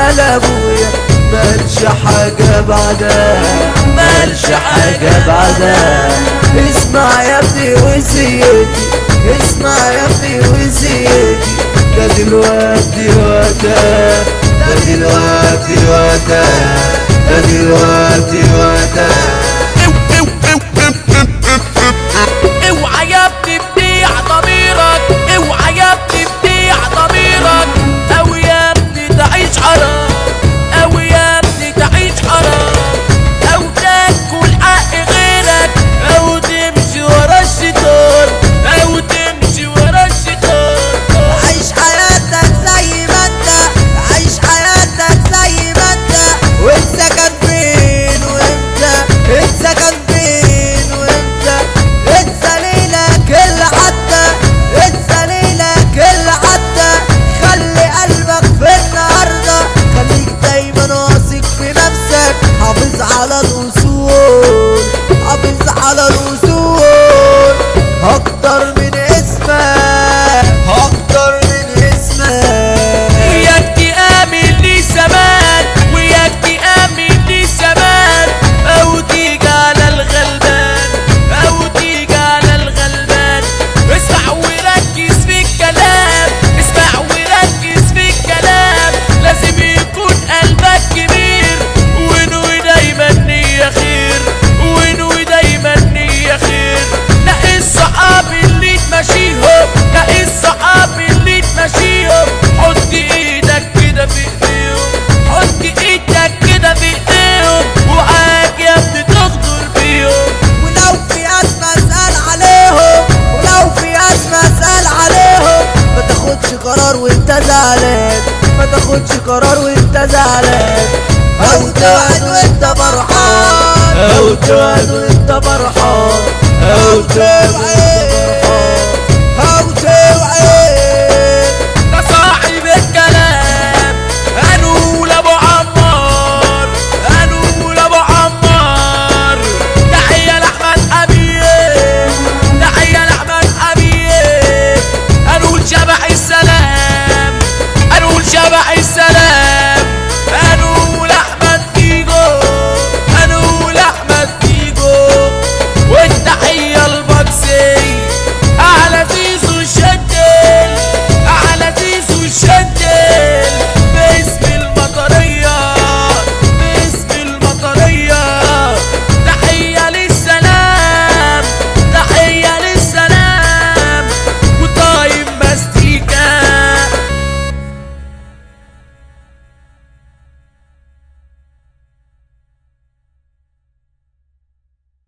مال ابويا مالش حاجة بعدها، مالش حاجة بعدها. اسمع يا ابني وصيتي، اسمع يا ابني وصيتي، ده دلوقتي وقتها، ده دلوقتي وقتها، ده دلوقتي وقتها. اوعى يا ابني تبيع ضميرك، اوعى يا ابني تبيع ضميرك، او يا ابني تعيش حرام، او يا ابني تعيش حرام، او تاكل حق غيرك، او تمشي ورا الشيطان، او تمشي ورا الشيطان. عيش حياتك زي ما انت، عيش حياتك زي ما انت، وانت كان فين وانت، انت كان فين وانت، انسى ليلك اللي عدى، انسى ليلك اللي عدى. خلي قلبك في النهارده، خليك دايما واثق في نفسك، حافظ على الاصول، حافظ على الاصول اكتر من اسمك، اكتر من اسمك. وياك تآمن لي زمان، وياك تآمن لي زمان، او تيجي على الغلبان، او تيجي على الغلبان. اسمع وركز في الكلام، اسمع وركز في الكلام. لازم يكون قلبك كبير، وانوي دايما نية خير، وانوي دايما نية خير. نقي الصحاب اللي تمشيهم، نقي الصحاب اللي تمشيهم. حط ايدك كده في ايديهم، حط ايدك كده في ايديهم، وعاك يا ابني تغدر بيهم. ولو في أزمة اسأل عليهم، ولو في أزمة اسأل عليهم. ما تاخدش قرار وانت زعلان، ما تاخدش قرار وانت زعلان، او توعد وانت فرحان، او توعد وانت فرحان.